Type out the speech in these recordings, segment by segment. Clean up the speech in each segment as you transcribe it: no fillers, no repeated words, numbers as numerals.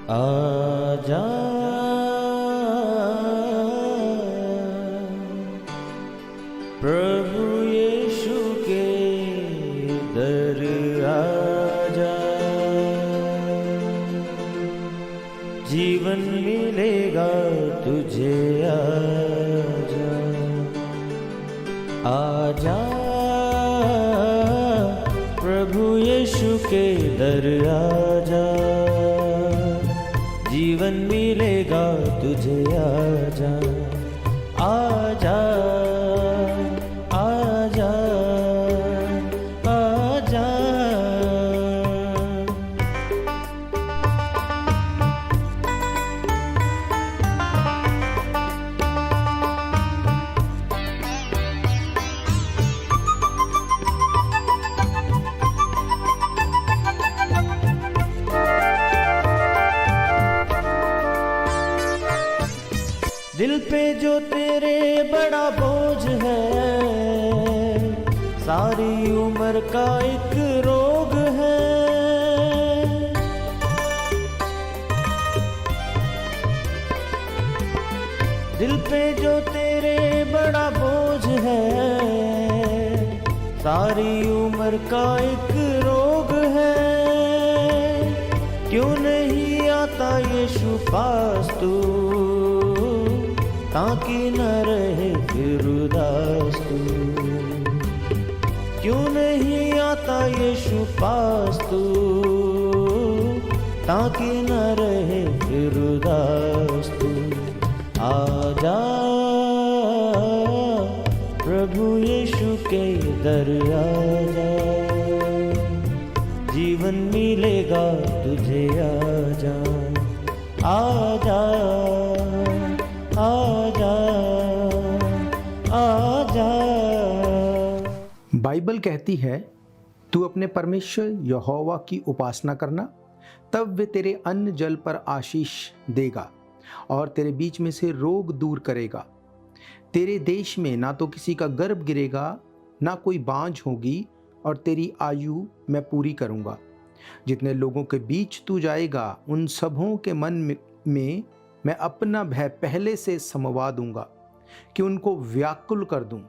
आजा प्रभु यीशु के दर आजा, जीवन मिलेगा तुझे। आजा आजा प्रभु यीशु के दर आजा, जीवन मिलेगा तुझे। आजा आजा आजा आजा। दिल पे जो तेरे बड़ा बोझ है, सारी उम्र का एक रोग है। दिल पे जो तेरे बड़ा बोझ है, सारी उम्र का एक रोग है। क्यों नहीं आता यीशु पास तू, ताकि न रहे फिर उदास तू। क्यों नहीं आता यीशु पास तू, ताकि न रहे फिर उदास तू। आजा प्रभु यीशु के दर आजा, जीवन मिलेगा तुझे। आजा आजा आजा आजा। बाइबल कहती है, तू अपने परमेश्वर यहोवा की उपासना करना, तब वे तेरे अन्न जल पर आशीष देगा और तेरे बीच में से रोग दूर करेगा। तेरे देश में ना तो किसी का गर्भ गिरेगा, ना कोई बांझ होगी, और तेरी आयु मैं पूरी करूँगा। जितने लोगों के बीच तू जाएगा, उन सबों के मन में मैं अपना भय पहले से समवा दूंगा कि उनको व्याकुल कर दूं,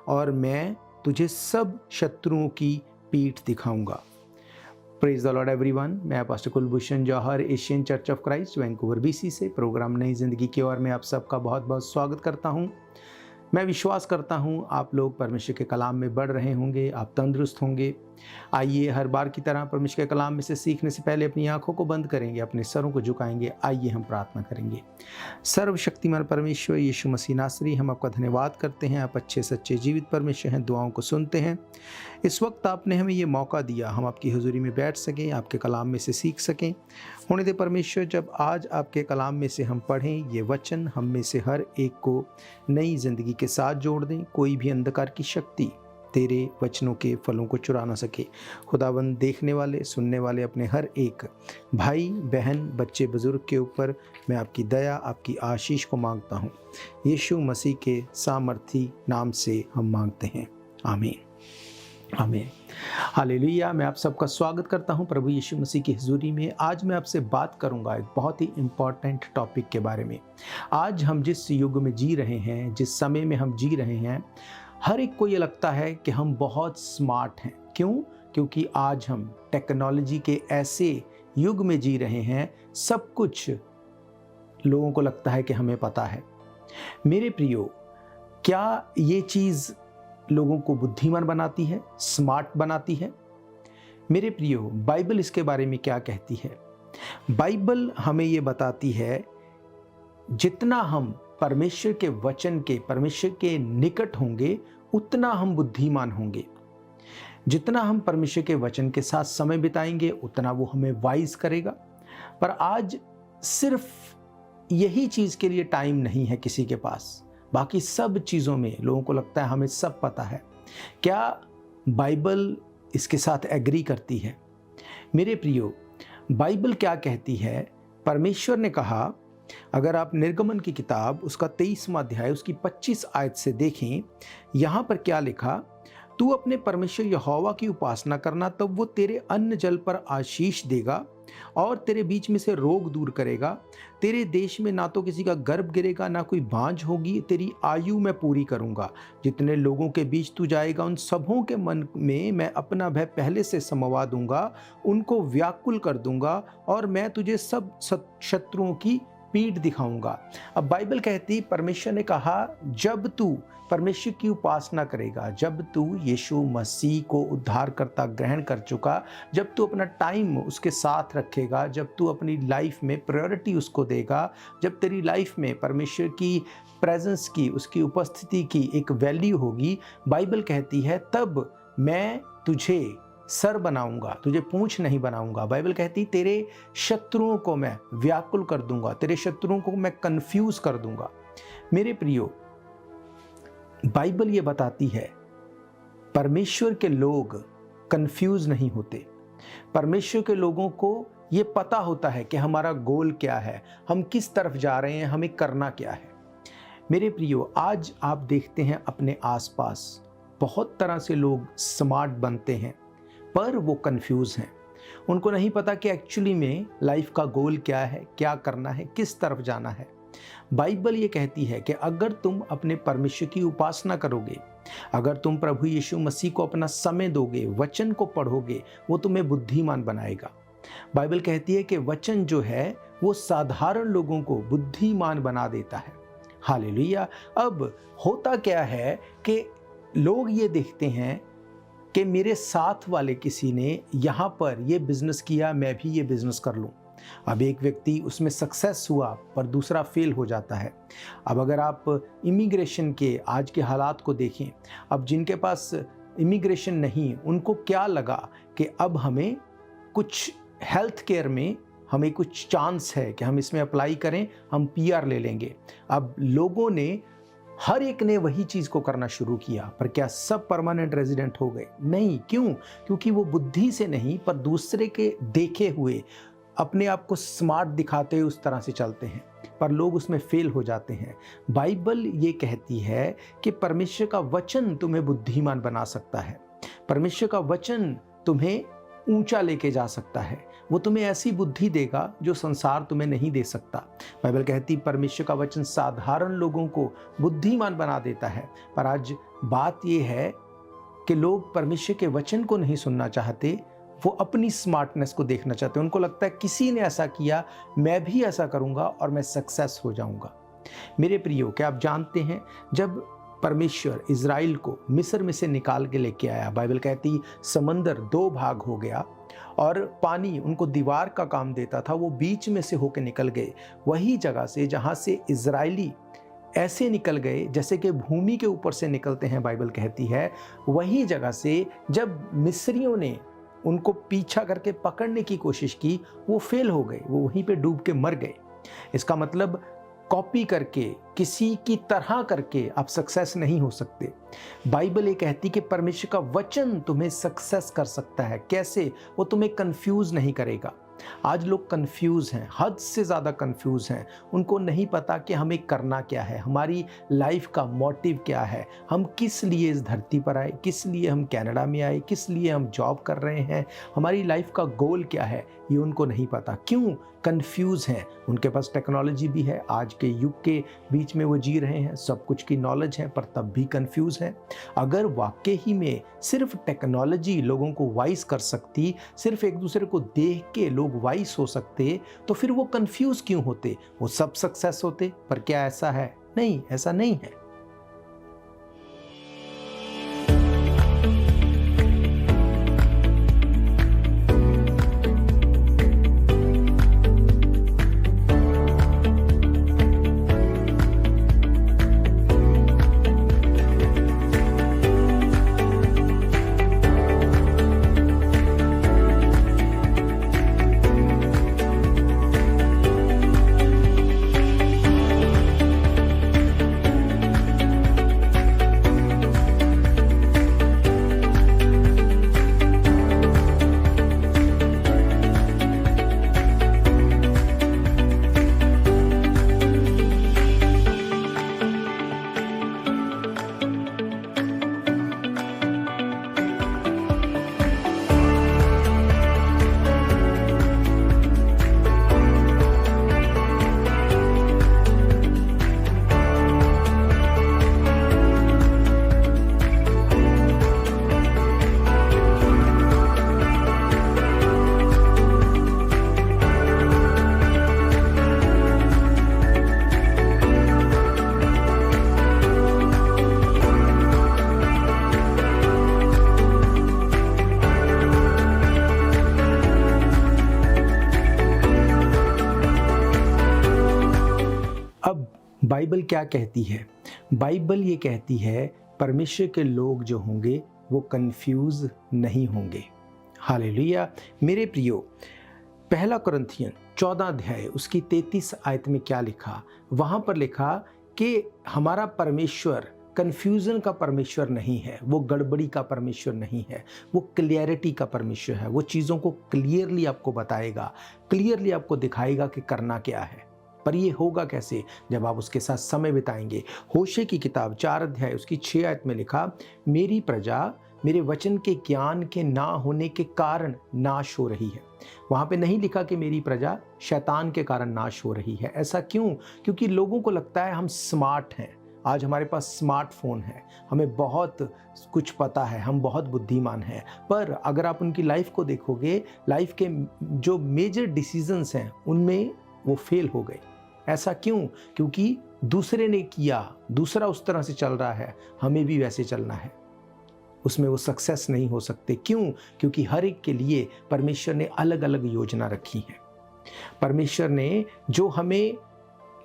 और मैं तुझे सब शत्रुओं की पीठ दिखाऊंगा। Praise the Lord everyone. मैं pastor Kulbhushan Johar, Asian Church of Christ, Vancouver BC से प्रोग्राम नई जिंदगी की ओर में आप सबका बहुत बहुत स्वागत करता हूं। मैं विश्वास करता हूं आप लोग परमेश्वर के कलाम में बढ़ रहे होंगे, आप तंदुरुस्त होंगे। आइए हर बार की तरह परमेश्वर के कलाम में से सीखने से पहले अपनी आंखों को बंद करेंगे, अपने सरों को झुकाएंगे। आइए हम प्रार्थना करेंगे। सर्वशक्तिमान परमेश्वर यीशु मसीह नासरी, हम आपका धन्यवाद करते हैं। आप अच्छे सच्चे जीवित परमेश्वर हैं, दुआओं को सुनते हैं। इस वक्त आपने हमें ये मौका दिया, हम आपकी हुजूरी में बैठ सकें, आपके कलाम में से सीख सकें। होने दे परमेश्वर, जब आज आपके कलाम में से हम पढ़ें, ये वचन हम में से हर एक को नई जिंदगी के साथ जोड़ दें। कोई भी अंधकार की शक्ति तेरे वचनों के फलों को चुरा ना सके। खुदावंद, देखने वाले सुनने वाले अपने हर एक भाई बहन बच्चे बुजुर्ग के ऊपर मैं आपकी दया, आपकी आशीष को मांगता हूँ। यीशु मसीह के सामर्थी नाम से हम मांगते हैं, आमीन आमीन। हालेलुया। मैं आप सबका स्वागत करता हूं प्रभु यीशु मसीह की हुजूरी में। आज मैं आपसे बात करूंगा एक बहुत ही इम्पॉर्टेंट टॉपिक के बारे में। आज हम जिस युग में जी रहे हैं, जिस समय में हम जी रहे हैं, हर एक को ये लगता है कि हम बहुत स्मार्ट हैं। क्यों? क्योंकि आज हम टेक्नोलॉजी के ऐसे युग में जी रहे हैं, सब कुछ लोगों को लगता है कि हमें पता है। मेरे प्रियो, क्या ये चीज़ लोगों को बुद्धिमान बनाती है, स्मार्ट बनाती है? मेरे प्रियो, बाइबल इसके बारे में क्या कहती है? बाइबल हमें ये बताती है, जितना हम परमेश्वर के वचन के, परमेश्वर के निकट होंगे, उतना हम बुद्धिमान होंगे। जितना हम परमेश्वर के वचन के साथ समय बिताएंगे, उतना वो हमें वाइज करेगा। पर आज सिर्फ यही चीज़ के लिए टाइम नहीं है किसी के पास। बाकी सब चीज़ों में लोगों को लगता है हमें सब पता है। क्या बाइबल इसके साथ एग्री करती है? मेरे प्रियो, बाइबल क्या कहती है? परमेश्वर ने कहा, अगर आप निर्गमन की किताब उसका 23वां अध्याय उसकी 25 आयत से देखें, यहाँ पर क्या लिखा? तू अपने परमेश्वर यहोवा की उपासना करना, तब वो तेरे अन्न जल पर आशीष देगा और तेरे बीच में से रोग दूर करेगा। तेरे देश में ना तो किसी का गर्भ गिरेगा, ना कोई बांझ होगी। तेरी आयु मैं पूरी करूँगा। जितने लोगों के बीच तू जाएगा, उन सबों के मन में मैं अपना भय पहले से समवा दूंगा, उनको व्याकुल कर दूंगा, और मैं तुझे सब शत्रुओं की पीठ दिखाऊंगा। अब बाइबल कहती, परमेश्वर ने कहा, जब तू परमेश्वर की उपासना करेगा, जब तू यीशु मसीह को उद्धारकर्ता ग्रहण कर चुका, जब तू अपना टाइम उसके साथ रखेगा, जब तू अपनी लाइफ में प्रायोरिटी उसको देगा, जब तेरी लाइफ में परमेश्वर की प्रेजेंस की, उसकी उपस्थिति की एक वैल्यू होगी, बाइबल कहती है तब मैं तुझे सर बनाऊंगा, तुझे पूंछ नहीं बनाऊंगा। बाइबल कहती तेरे शत्रुओं को मैं व्याकुल कर दूंगा, तेरे शत्रुओं को मैं कंफ्यूज कर दूंगा। मेरे प्रियो, बाइबल ये बताती है परमेश्वर के लोग कंफ्यूज नहीं होते। परमेश्वर के लोगों को ये पता होता है कि हमारा गोल क्या है, हम किस तरफ जा रहे हैं, हमें करना क्या है। मेरे प्रियो, आज आप देखते हैं अपने आसपास बहुत तरह से लोग स्मार्ट बनते हैं, पर वो कंफ्यूज हैं। उनको नहीं पता कि एक्चुअली में लाइफ का गोल क्या है, क्या करना है, किस तरफ जाना है। बाइबल ये कहती है कि अगर तुम अपने परमेश्वर की उपासना करोगे, अगर तुम प्रभु यीशु मसीह को अपना समय दोगे, वचन को पढ़ोगे, वो तुम्हें बुद्धिमान बनाएगा। बाइबल कहती है कि वचन जो है वो साधारण लोगों को बुद्धिमान बना देता है। हालेलुया। अब होता क्या है कि लोग ये देखते हैं कि मेरे साथ वाले किसी ने यहाँ पर ये बिजनेस किया, मैं भी ये बिजनेस कर लूँ। अब एक व्यक्ति उसमें सक्सेस हुआ पर दूसरा फेल हो जाता है। अब अगर आप इमिग्रेशन के आज के हालात को देखें, अब जिनके पास इमिग्रेशन नहीं, उनको क्या लगा कि अब हमें कुछ हेल्थ केयर में हमें कुछ चांस है कि हम इसमें अप्लाई करें, हम पीआर ले लेंगे। अब लोगों ने, हर एक ने वही चीज़ को करना शुरू किया, पर क्या सब परमानेंट रेजिडेंट हो गए? नहीं। क्यों? क्योंकि वो बुद्धि से नहीं, पर दूसरे के देखे हुए, अपने आप को स्मार्ट दिखाते हुए उस तरह से चलते हैं, पर लोग उसमें फेल हो जाते हैं। बाइबल ये कहती है कि परमेश्वर का वचन तुम्हें बुद्धिमान बना सकता है। परमेश्वर का वचन तुम्हें ऊंचा लेके जा सकता है। वो तुम्हें ऐसी बुद्धि देगा जो संसार तुम्हें नहीं दे सकता। बाइबल कहती परमेश्वर का वचन साधारण लोगों को बुद्धिमान बना देता है। पर आज बात ये है कि लोग परमेश्वर के वचन को नहीं सुनना चाहते, वो अपनी स्मार्टनेस को देखना चाहते हैं। उनको लगता है किसी ने ऐसा किया, मैं भी ऐसा करूंगा और मैं सक्सेस हो जाऊंगा। मेरे प्रियो, क्या आप जानते हैं जब परमेश्वर इज़राइल को मिस्र में से निकाल के लेके आया, बाइबल कहती समंदर 2 भाग हो गया और पानी उनको दीवार का काम देता था, वो बीच में से होकर निकल गए। वही जगह से जहाँ से इज़राइली ऐसे निकल गए जैसे कि भूमि के ऊपर से निकलते हैं, बाइबल कहती है वही जगह से जब मिस्रियों ने उनको पीछा करके पकड़ने की कोशिश की, वो फेल हो गए, वो वहीं पे डूब के मर गए। इसका मतलब कॉपी करके, किसी की तरह करके आप सक्सेस नहीं हो सकते। बाइबल ये कहती कि परमेश्वर का वचन तुम्हें सक्सेस कर सकता है। कैसे? वो तुम्हें कंफ्यूज नहीं करेगा। आज लोग कंफ्यूज हैं, हद से ज़्यादा कंफ्यूज हैं। उनको नहीं पता कि हमें करना क्या है, हमारी लाइफ का मोटिव क्या है, हम किस लिए इस धरती पर आए, किस लिए हम कनाडा में आए, किस लिए हम जॉब कर रहे हैं, हमारी लाइफ का गोल क्या है, ये उनको नहीं पता। क्यों? कंफ्यूज हैं। उनके पास टेक्नोलॉजी भी है, आज के युग के बीच में वो जी रहे हैं, सब कुछ की नॉलेज है, पर तब भी कंफ्यूज हैं। अगर वाकई ही में सिर्फ टेक्नोलॉजी लोगों को वाइस कर सकती, सिर्फ एक दूसरे को देख के लोग वाइस हो सकते, तो फिर वो कंफ्यूज क्यों होते? वो सब सक्सेस होते। पर क्या ऐसा है? नहीं, ऐसा नहीं है। बाइबल क्या कहती है? बाइबल ये कहती है परमेश्वर के लोग जो होंगे वो कंफ्यूज नहीं होंगे। हालेलुया। मेरे प्रियो, पहला कुरिन्थियन 14 अध्याय उसकी 33 आयत में क्या लिखा? वहाँ पर लिखा कि हमारा परमेश्वर कन्फ्यूज़न का परमेश्वर नहीं है, वो गड़बड़ी का परमेश्वर नहीं है, वो क्लियरिटी का परमेश्वर है। वो चीज़ों को क्लियरली आपको बताएगा, क्लियरली आपको दिखाएगा कि करना क्या है। पर ये होगा कैसे? जब आप उसके साथ समय बिताएंगे। होशे की किताब 4 अध्याय उसकी 6 आयत में लिखा, मेरी प्रजा मेरे वचन के ज्ञान के ना होने के कारण नाश हो रही है। वहाँ पे नहीं लिखा कि मेरी प्रजा शैतान के कारण नाश हो रही है। ऐसा क्यों? क्योंकि लोगों को लगता है हम स्मार्ट हैं। आज हमारे पास स्मार्टफोन है, हमें बहुत कुछ पता है, हम बहुत बुद्धिमान हैं। पर अगर आप उनकी लाइफ को देखोगे, लाइफ के जो मेजर डिसीजंस हैं उनमें वो फेल हो गए। ऐसा क्यों? क्योंकि दूसरे ने किया, दूसरा उस तरह से चल रहा है, हमें भी वैसे चलना है। उसमें वो सक्सेस नहीं हो सकते। क्यों? क्योंकि हर एक के लिए परमेश्वर ने अलग अलग योजना रखी है। परमेश्वर ने जो हमें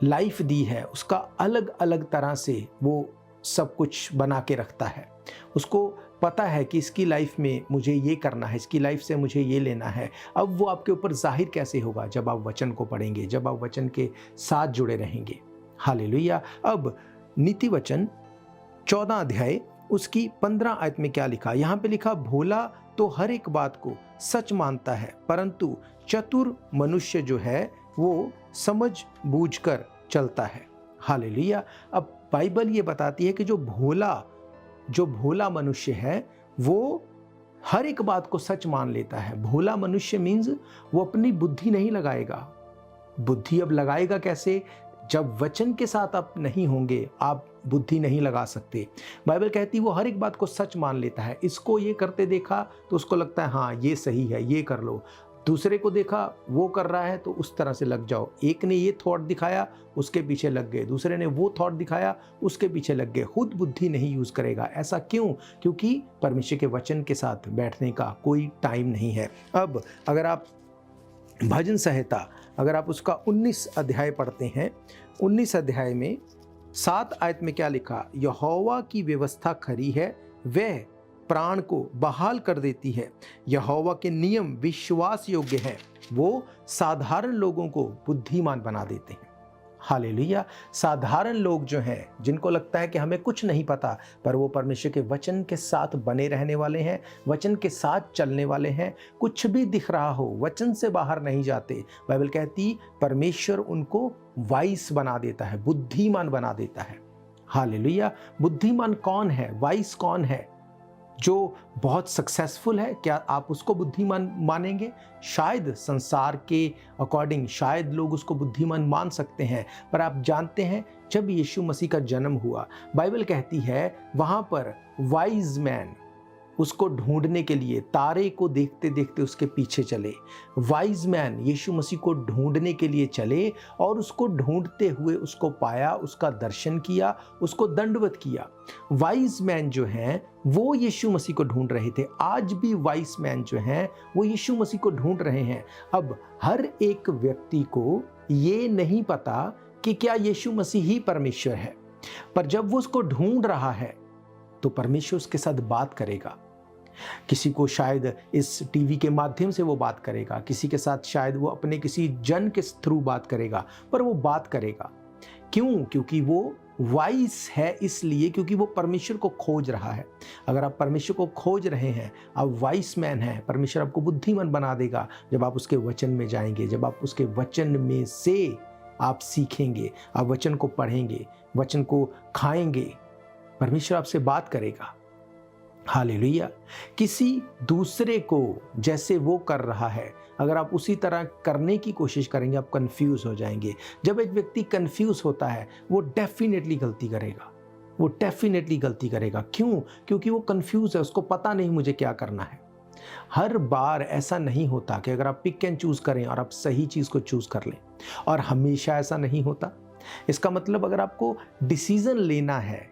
लाइफ दी है उसका अलग अलग तरह से वो सब कुछ बना के रखता है। उसको पता है कि इसकी लाइफ में मुझे ये करना है, इसकी लाइफ से मुझे ये लेना है। अब वो आपके ऊपर जाहिर कैसे होगा? जब आप वचन को पढ़ेंगे, जब आप वचन के साथ जुड़े रहेंगे। हालेलुया। अब नीति वचन 14 अध्याय उसकी 15 आयत में क्या लिखा? यहाँ पे लिखा, भोला तो हर एक बात को सच मानता है, परंतु चतुर मनुष्य जो है वो समझ बूझकर चलता है। हालेलुया। अब बाइबल ये बताती है कि जो भोला मनुष्य है वो हर एक बात को सच मान लेता है। भोला मनुष्य मीन्स वो अपनी बुद्धि नहीं लगाएगा। बुद्धि अब लगाएगा कैसे? जब वचन के साथ आप नहीं होंगे, आप बुद्धि नहीं लगा सकते। बाइबल कहती वो हर एक बात को सच मान लेता है। इसको ये करते देखा तो उसको लगता है हाँ ये सही है, ये कर लो। दूसरे को देखा वो कर रहा है तो उस तरह से लग जाओ। एक ने ये थॉट दिखाया, उसके पीछे लग गए। दूसरे ने वो थॉट दिखाया, उसके पीछे लग गए। खुद बुद्धि नहीं यूज करेगा। ऐसा क्यों? क्योंकि परमेश्वर के वचन के साथ बैठने का कोई टाइम नहीं है। अब अगर आप भजन संहिता, अगर आप उसका 19 अध्याय पढ़ते हैं, 19 अध्याय में 7 आयत में क्या लिखा? यहोवा की व्यवस्था खरी है, वह प्राण को बहाल कर देती है। यहोवा के नियम विश्वास योग्य हैं, वो साधारण लोगों को बुद्धिमान बना देते हैं। हालेलुया। साधारण लोग जो हैं, जिनको लगता है कि हमें कुछ नहीं पता, पर वो परमेश्वर के वचन के साथ बने रहने वाले हैं, वचन के साथ चलने वाले हैं। कुछ भी दिख रहा हो, वचन से बाहर नहीं जाते। बाइबल कहती परमेश्वर उनको वाइस बना देता है, बुद्धिमान बना देता है। हालेलुया। बुद्धिमान कौन है? वाइस कौन है? जो बहुत सक्सेसफुल है, क्या आप उसको बुद्धिमान मानेंगे? शायद संसार के अकॉर्डिंग शायद लोग उसको बुद्धिमान मान सकते हैं, पर आप जानते हैं जब यीशु मसीह का जन्म हुआ, बाइबल कहती है वहाँ पर वाइज मैन उसको ढूंढने के लिए तारे को देखते देखते उसके पीछे चले। वाइज मैन यीशु मसीह को ढूंढने के लिए चले और उसको ढूंढते हुए उसको पाया, उसका दर्शन किया, उसको दंडवत किया। वाइज मैन जो हैं वो यीशु मसीह को ढूंढ रहे थे। आज भी वाइज मैन जो हैं वो यीशु मसीह को ढूंढ रहे हैं। अब हर एक व्यक्ति को ये नहीं पता कि क्या यीशु मसीह ही परमेश्वर है, पर जब वो उसको ढूंढ रहा है तो परमेश्वर उसके साथ बात करेगा। किसी को शायद इस टीवी के माध्यम से वो बात करेगा, किसी के साथ शायद वो अपने किसी जन के थ्रू बात करेगा, पर वो बात करेगा। क्यों? क्योंकि वो वाइस है, इसलिए क्योंकि वो परमेश्वर को खोज रहा है। अगर आप परमेश्वर को खोज रहे हैं, आप वाइस मैन हैं, परमेश्वर आपको बुद्धिमान बना देगा जब आप उसके वचन में जाएंगे, जब आप उसके वचन में से आप सीखेंगे, आप वचन को पढ़ेंगे, वचन को खाएंगे, परमेश्वर आपसे बात करेगा। हालेलुया। किसी दूसरे को जैसे वो कर रहा है, अगर आप उसी तरह करने की कोशिश करेंगे, आप कंफ्यूज हो जाएंगे। जब एक व्यक्ति कंफ्यूज होता है वो डेफिनेटली गलती करेगा, वो डेफिनेटली गलती करेगा। क्यों? क्योंकि वो कंफ्यूज है, उसको पता नहीं मुझे क्या करना है। हर बार ऐसा नहीं होता कि अगर आप पिक एंड चूज करें और आप सही चीज को चूज कर लें, और हमेशा ऐसा नहीं होता। इसका मतलब अगर आपको डिसीजन लेना है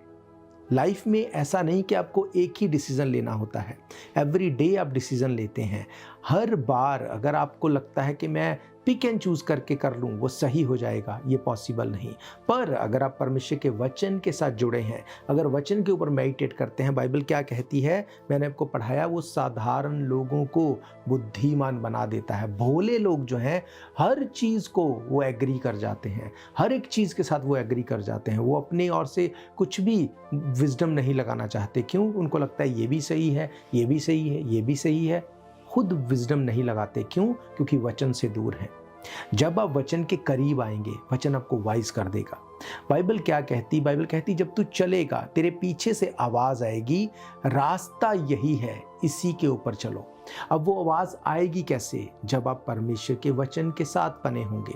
लाइफ में, ऐसा नहीं कि आपको एक ही डिसीजन लेना होता है। एवरी डे आप डिसीजन लेते हैं। हर बार अगर आपको लगता है कि मैं पिक एंड चूज करके कर लूँ वो सही हो जाएगा, ये पॉसिबल नहीं। पर अगर आप परमेश्वर के वचन के साथ जुड़े हैं, अगर वचन के ऊपर मेडिटेट करते हैं, बाइबल क्या कहती है, मैंने आपको पढ़ाया, वो साधारण लोगों को बुद्धिमान बना देता है। भोले लोग जो हैं हर चीज़ को वो एग्री कर जाते हैं, हर एक चीज़ के साथ वो एग्री कर जाते हैं। वो अपने ओर से कुछ भी विजडम नहीं लगाना चाहते। क्यों? उनको लगता है ये भी सही है, ये भी सही है, ये भी सही है। खुद विजडम नहीं लगाते। क्यों? क्योंकि वचन से दूर हैं। जब आप वचन के करीब आएंगे, वचन आपको वाइज कर देगा। बाइबल क्या कहती? बाइबल कहती जब तू चलेगा तेरे पीछे से आवाज आएगी, रास्ता यही है, इसी के ऊपर चलो। अब वो आवाज आएगी कैसे? जब आप परमेश्वर के वचन के साथ बने होंगे।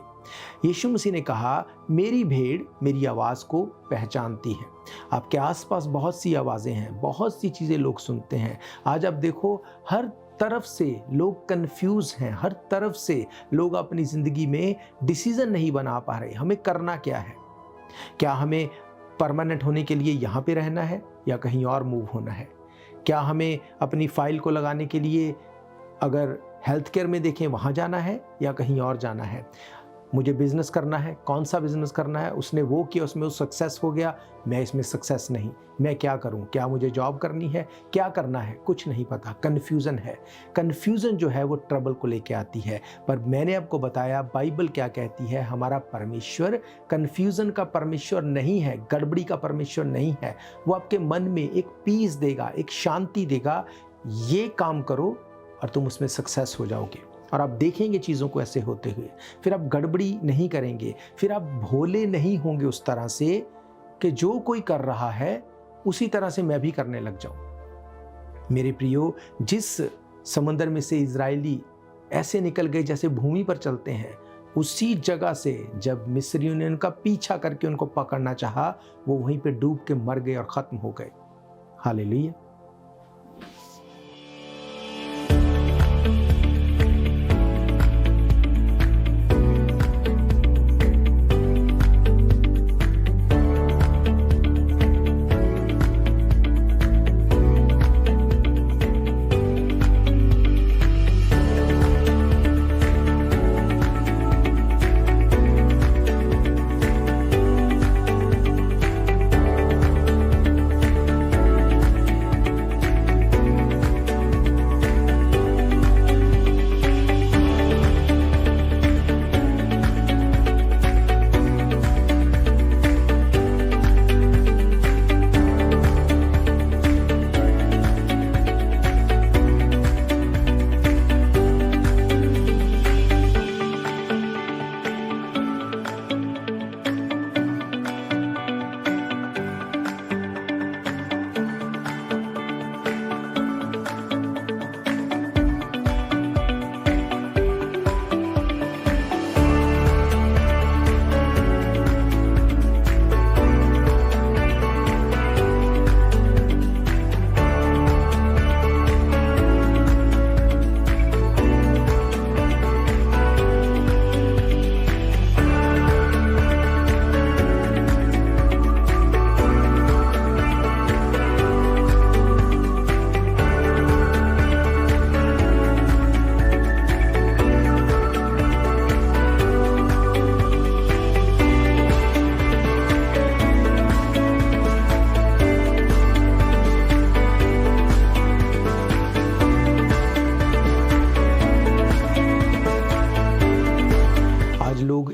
यीशु मसीह ने कहा, मेरी भेड़ मेरी आवाज को पहचानती है। आपके आसपास बहुत सी आवाजें हैं, बहुत सी चीजें लोग सुनते हैं। आज आप देखो, हर तरफ से लोग कंफ्यूज हैं, हर तरफ से लोग अपनी जिंदगी में डिसीजन नहीं बना पा रहे। हमें करना क्या है? क्या हमें परमानेंट होने के लिए यहाँ पे रहना है या कहीं और मूव होना है? क्या हमें अपनी फाइल को लगाने के लिए अगर हेल्थ केयर में देखें वहाँ जाना है या कहीं और जाना है? मुझे बिजनेस करना है, कौन सा बिजनेस करना है? उसने वो किया, उसमें वो सक्सेस हो गया, मैं इसमें सक्सेस नहीं, मैं क्या करूं? क्या मुझे जॉब करनी है? क्या करना है? कुछ नहीं पता। कन्फ्यूज़न है। कन्फ्यूज़न जो है वो ट्रबल को लेके आती है। पर मैंने आपको बताया बाइबल क्या कहती है। हमारा परमेश्वर कन्फ्यूज़न का परमेश्वर नहीं है, गड़बड़ी का परमेश्वर नहीं है। वो आपके मन में एक पीस देगा, एक शांति देगा, ये काम करो और तुम उसमें सक्सेस हो जाओगे। और आप देखेंगे चीज़ों को ऐसे होते हुए। फिर आप गड़बड़ी नहीं करेंगे, फिर आप भोले नहीं होंगे उस तरह से कि जो कोई कर रहा है उसी तरह से मैं भी करने लग जाऊं। मेरे प्रियो, जिस समंदर में से इजरायली ऐसे निकल गए जैसे भूमि पर चलते हैं, उसी जगह से जब मिस्रियों ने उनका पीछा करके उनको पकड़ना चाहा, वो वहीं पे डूब के मर गए और ख़त्म हो गए। हालेलुया।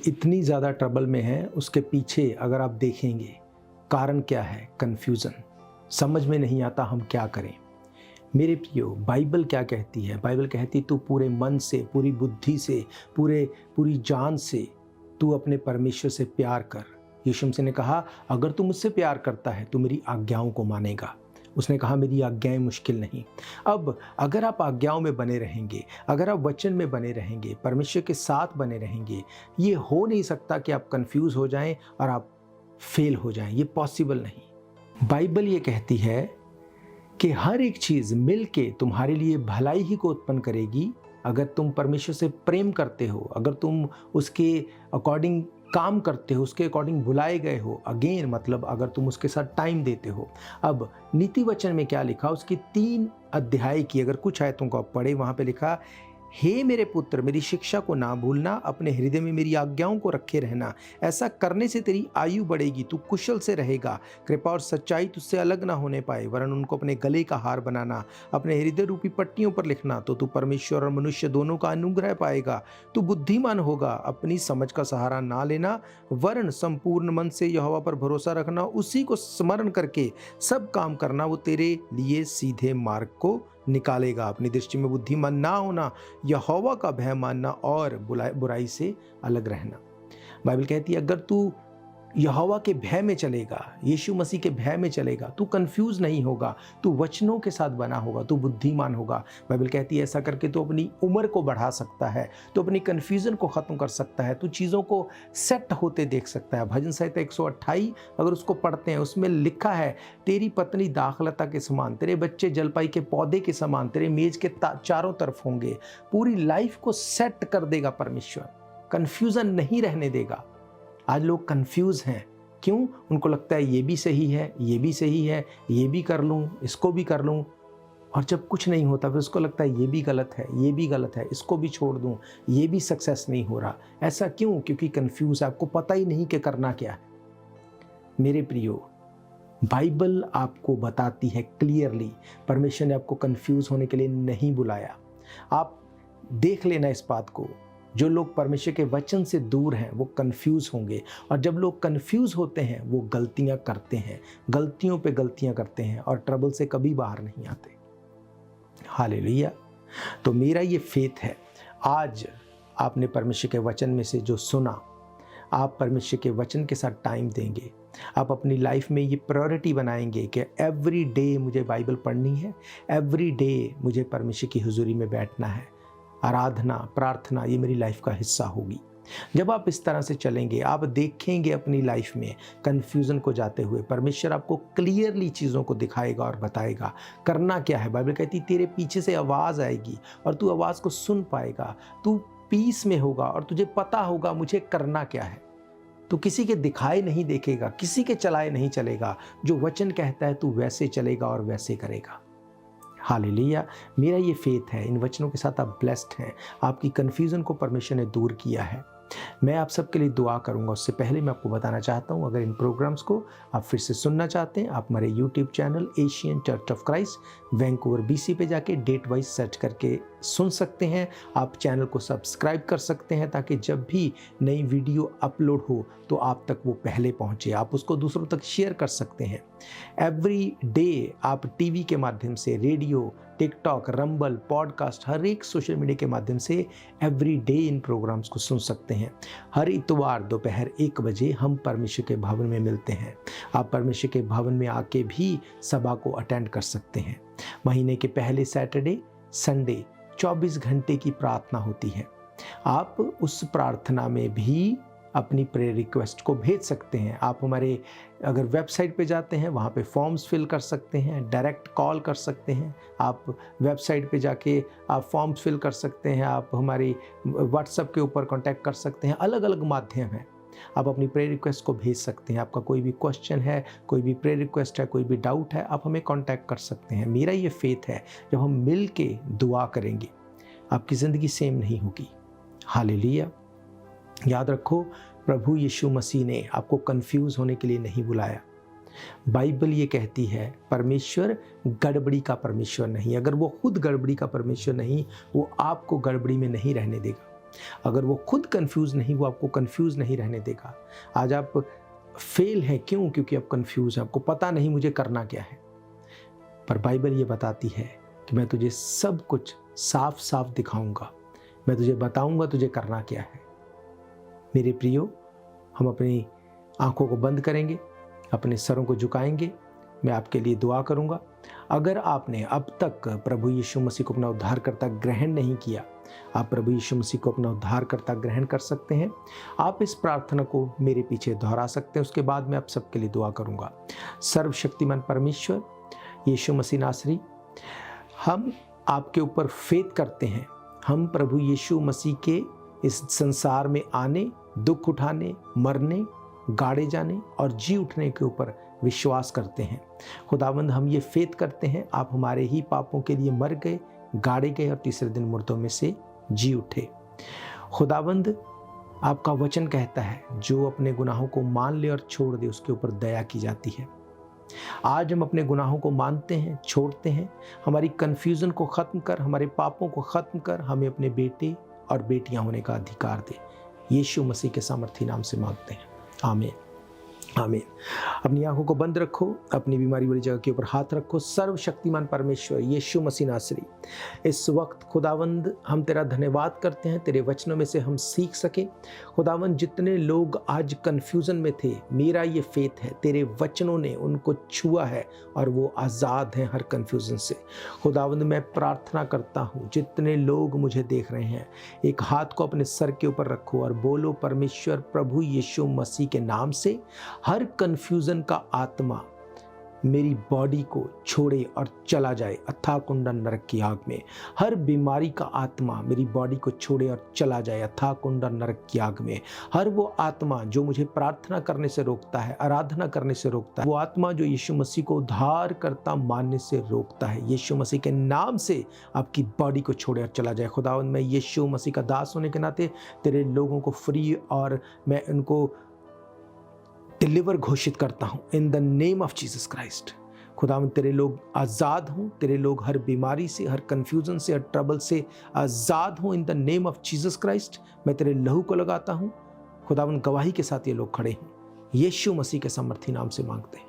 इतनी ज़्यादा ट्रबल में है, उसके पीछे अगर आप देखेंगे कारण क्या है? कन्फ्यूज़न। समझ में नहीं आता हम क्या करें। मेरे प्रियो, बाइबल क्या कहती है? बाइबल कहती तू पूरे मन से, पूरी बुद्धि से, पूरी जान से तू अपने परमेश्वर से प्यार कर। यीशु मसीह ने कहा, अगर तू मुझसे प्यार करता है तो मेरी आज्ञाओं को मानेगा। उसने कहा, मेरी आज्ञाएं मुश्किल नहीं। अब अगर आप आज्ञाओं में बने रहेंगे, अगर आप वचन में बने रहेंगे, परमेश्वर के साथ बने रहेंगे, ये हो नहीं सकता कि आप कंफ्यूज हो जाएं और आप फेल हो जाएं। ये पॉसिबल नहीं। बाइबल ये कहती है कि हर एक चीज़ मिल के तुम्हारे लिए भलाई ही को उत्पन्न करेगी अगर तुम परमेश्वर से प्रेम करते हो, अगर तुम उसके अकॉर्डिंग काम करते हो, उसके अकॉर्डिंग बुलाए गए हो। अगेन मतलब अगर तुम उसके साथ टाइम देते हो। अब नीति वचन में क्या लिखा? उसकी 3 अध्याय की अगर कुछ आयतों को आप पढ़े, वहाँ पे लिखा, हे मेरे पुत्र, मेरी शिक्षा को ना भूलना, अपने हृदय में मेरी आज्ञाओं को रखे रहना। ऐसा करने से तेरी आयु बढ़ेगी, तू कुशल से रहेगा। कृपा और सच्चाई तुझसे अलग ना होने पाए, वरन उनको अपने गले का हार बनाना, अपने हृदय रूपी पट्टियों पर लिखना। तो तू परमेश्वर और मनुष्य दोनों का अनुग्रह पाएगा। तू बुद्धिमान होगा, अपनी समझ का सहारा ना लेना, वरन संपूर्ण मन से यहोवा पर भरोसा रखना। उसी को स्मरण करके सब काम करना, वो तेरे लिए सीधे मार्ग को निकालेगा। अपनी दृष्टि में बुद्धिमान ना होना, यहोवा का भय मानना और बुराई से अलग रहना। बाइबल कहती है अगर तू यहोवा के भय में चलेगा, यीशु मसीह के भय में चलेगा, तू कंफ्यूज नहीं होगा, तू वचनों के साथ बना होगा, तू बुद्धिमान होगा। बाइबल कहती है ऐसा करके तू अपनी उम्र को बढ़ा सकता है, तो अपनी कंफ्यूजन को ख़त्म कर सकता है, तू चीज़ों को सेट होते देख सकता है। भजन संहिता 128 अगर उसको पढ़ते हैं, उसमें लिखा है तेरी पत्नी दाखलता के समान, तेरे बच्चे जलपाई के पौधे के समान तेरे मेज के चारों तरफ होंगे। पूरी लाइफ को सेट कर देगा परमेश्वर, कंफ्यूजन नहीं रहने देगा। आज लोग कंफ्यूज हैं, क्यों? उनको लगता है ये भी सही है, ये भी सही है, ये भी कर लूँ, इसको भी कर लूँ, और जब कुछ नहीं होता फिर उसको लगता है ये भी गलत है, ये भी गलत है, इसको भी छोड़ दूँ, ये भी सक्सेस नहीं हो रहा। ऐसा क्यों? क्योंकि कंफ्यूज है, आपको पता ही नहीं कि करना क्या है। मेरे प्रियो, बाइबल आपको बताती है क्लियरली, परमेश्वर ने आपको कंफ्यूज होने के लिए नहीं बुलाया। आप देख लेना इस बात को, जो लोग परमेश्वर के वचन से दूर हैं वो कंफ्यूज होंगे, और जब लोग कंफ्यूज होते हैं वो गलतियां करते हैं, गलतियों पे गलतियां करते हैं और ट्रबल से कभी बाहर नहीं आते। हालेलुया। तो मेरा ये फेथ है, आज आपने परमेश्वर के वचन में से जो सुना, आप परमेश्वर के वचन के साथ टाइम देंगे, आप अपनी लाइफ में ये प्रायोरिटी बनाएंगे कि एवरी डे मुझे बाइबल पढ़नी है, एवरी डे मुझे परमेश्वर की हुजूरी में बैठना है, आराधना प्रार्थना ये मेरी लाइफ का हिस्सा होगी। जब आप इस तरह से चलेंगे, आप देखेंगे अपनी लाइफ में कन्फ्यूज़न को जाते हुए, परमेश्वर आपको क्लियरली चीज़ों को दिखाएगा और बताएगा करना क्या है। बाइबल कहती तेरे पीछे से आवाज़ आएगी और तू आवाज़ को सुन पाएगा, तू पीस में होगा और तुझे पता होगा मुझे करना क्या है। तो किसी के दिखाए नहीं देखेगा, किसी के चलाए नहीं चलेगा, जो वचन कहता है तू वैसे चलेगा और वैसे करेगा। हालेलुया। मेरा ये फेथ है, इन वचनों के साथ आप ब्लेस्ड हैं, आपकी कन्फ्यूज़न को परमेश्वर ने दूर किया है। मैं आप सबके लिए दुआ करूंगा। उससे पहले मैं आपको बताना चाहता हूं, अगर इन प्रोग्राम्स को आप फिर से सुनना चाहते हैं, आप हमारे YouTube channel Asian Church of Christ Vancouver BC पे जाके डेट वाइज सर्च करके सुन सकते हैं। आप चैनल को सब्सक्राइब कर सकते हैं ताकि जब भी नई वीडियो अपलोड हो तो आप तक वो पहले पहुंचे, आप उसको दूसरों तक शेयर कर सकते हैं। एवरी डे आप टीवी के माध्यम से, रेडियो, टिकटॉक, रंबल, पॉडकास्ट, हर एक सोशल मीडिया के माध्यम से एवरी डे इन प्रोग्राम्स को सुन सकते हैं। हर इतवार दोपहर 1 बजे हम परमेश्वर के भवन में मिलते हैं। आप परमेश्वर के भवन में आके भी सभा को अटेंड कर सकते हैं। महीने के पहले सैटरडे संडे 24 घंटे की प्रार्थना होती है। आप उस प्रार्थना में भी अपनी प्रेयर रिक्वेस्ट को भेज सकते हैं। आप हमारे अगर वेबसाइट पे जाते हैं वहाँ पे फॉर्म्स फिल कर सकते हैं, डायरेक्ट कॉल कर सकते हैं, आप वेबसाइट पे जाके आप फॉर्म्स फिल कर सकते हैं, आप हमारी व्हाट्सएप के ऊपर कांटेक्ट कर सकते हैं। अलग अलग माध्यम हैं, आप अपनी प्रेयर रिक्वेस्ट को भेज सकते हैं। आपका कोई भी क्वेश्चन है, कोई भी प्रेयर रिक्वेस्ट है, कोई भी डाउट है, आप हमें कांटेक्ट कर सकते हैं। मेरा ये फेथ है जब हम मिल के दुआ करेंगे आपकी ज़िंदगी सेम नहीं होगी। हालेलुया। याद रखो, प्रभु यीशु मसीह ने आपको कंफ्यूज होने के लिए नहीं बुलाया। बाइबल ये कहती है परमेश्वर गड़बड़ी का परमेश्वर नहीं। अगर वो खुद गड़बड़ी का परमेश्वर नहीं, वो आपको गड़बड़ी में नहीं रहने देगा। अगर वो खुद कंफ्यूज नहीं, वो आपको कंफ्यूज नहीं रहने देगा। आज आप फेल हैं, क्यों? क्योंकि आप कंफ्यूज हैं, आपको पता नहीं मुझे करना क्या है। पर बाइबल ये बताती है कि मैं तुझे सब कुछ साफ साफ दिखाऊंगा, मैं तुझे बताऊंगा तुझे करना क्या है। मेरे प्रियो, हम अपनी आंखों को बंद करेंगे, अपने सरों को झुकाएंगे, मैं आपके लिए दुआ करूंगा। अगर आपने अब तक प्रभु यीशु मसीह को अपना उद्धारकर्ता ग्रहण नहीं किया, आप प्रभु यीशु मसीह को अपना उद्धारकर्ता ग्रहण कर सकते हैं। आप इस प्रार्थना को मेरे पीछे दोहरा सकते हैं, उसके बाद मैं आप सबके लिए दुआ करूंगा। सर्वशक्तिमान परमेश्वर यीशु मसीह नासरी, हम आपके ऊपर फेथ करते हैं। हम प्रभु यीशु मसीह के इस संसार में आने, दुख उठाने, मरने, गाड़े जाने और जी उठने के ऊपर विश्वास करते हैं। खुदावंद, हम ये फेथ करते हैं आप हमारे ही पापों के लिए मर गए, गाड़े गए और तीसरे दिन मुर्दों में से जी उठे। खुदावंद, आपका वचन कहता है जो अपने गुनाहों को मान ले और छोड़ दे उसके ऊपर दया की जाती है। आज हम अपने गुनाहों को मानते हैं, छोड़ते हैं। हमारी कन्फ्यूजन को ख़त्म कर, हमारे पापों को ख़त्म कर, हमें अपने बेटे और बेटियां होने का अधिकार दे। यीशु मसीह के सामर्थी नाम से मांगते हैं, आमीन आमीन। अपनी आंखों को बंद रखो, अपनी बीमारी वाली जगह के ऊपर हाथ रखो। सर्वशक्तिमान परमेश्वर यीशु मसीह नासरी, इस वक्त खुदावंद हम तेरा धन्यवाद करते हैं, तेरे वचनों में से हम सीख सके। खुदावंद, जितने लोग आज कन्फ्यूजन में थे, मेरा ये फेथ है तेरे वचनों ने उनको छुआ है और वो आज़ाद हैं हर कन्फ्यूजन से। खुदावंद, मैं प्रार्थना करता हूँ जितने लोग मुझे देख रहे हैं, एक हाथ को अपने सर के ऊपर रखो और बोलो, परमेश्वर प्रभु यीशु मसीह के नाम से हर कन्फ्यूजन का आत्मा मेरी बॉडी को छोड़े और चला जाए अथाह कुंडा नरक की आग में। हर बीमारी का आत्मा मेरी बॉडी को छोड़े और चला जाए अथाह कुंडा नरक की आग में। हर वो आत्मा जो मुझे प्रार्थना करने से रोकता है, आराधना करने से रोकता है, वो आत्मा जो यीशु मसीह को उद्धार करता मानने से रोकता है, यीशु मसीह के नाम से आपकी बॉडी को छोड़े और चला जाए। खुदावंद, मैं यीशु मसीह का दास होने के नाते तेरे लोगों को फ्री और मैं उनको डिलीवर घोषित करता हूं in the name of Jesus Christ. खुदावंद, तेरे लोग आज़ाद हों, तेरे लोग हर बीमारी से, हर कंफ्यूजन से, हर ट्रबल से आज़ाद हों in the name of Jesus Christ. मैं तेरे लहू को लगाता हूं। खुदावंद, गवाही के साथ ये लोग खड़े हैं, यीशु मसीह के सामर्थी नाम से मांगते हैं,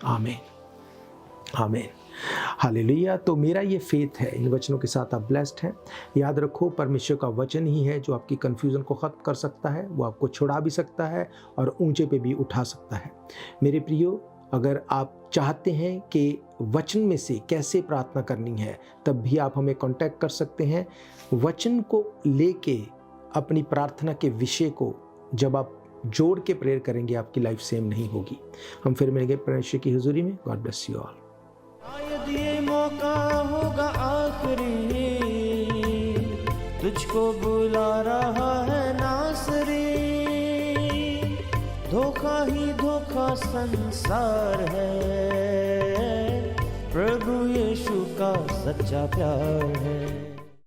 आमीन आमीन हालेलुया। तो मेरा ये फेथ है, इन वचनों के साथ आप ब्लेस्ड हैं। याद रखो, परमेश्वर का वचन ही है जो आपकी कन्फ्यूज़न को ख़त्म कर सकता है, वो आपको छुड़ा भी सकता है और ऊंचे पे भी उठा सकता है। मेरे प्रियो, अगर आप चाहते हैं कि वचन में से कैसे प्रार्थना करनी है, तब भी आप हमें कांटेक्ट कर सकते हैं। वचन को लेके अपनी प्रार्थना के विषय को जब आप जोड़ के प्रेयर करेंगे, आपकी लाइफ सेम नहीं होगी। हम फिर मिलेंगे परमेश्वर की हुजूरी में। God bless you all. शायद ये मौका होगा आखिरी, तुझको बुला रहा है नासरी। धोखा ही धोखा संसार है, प्रभु यीशु का सच्चा प्यार है।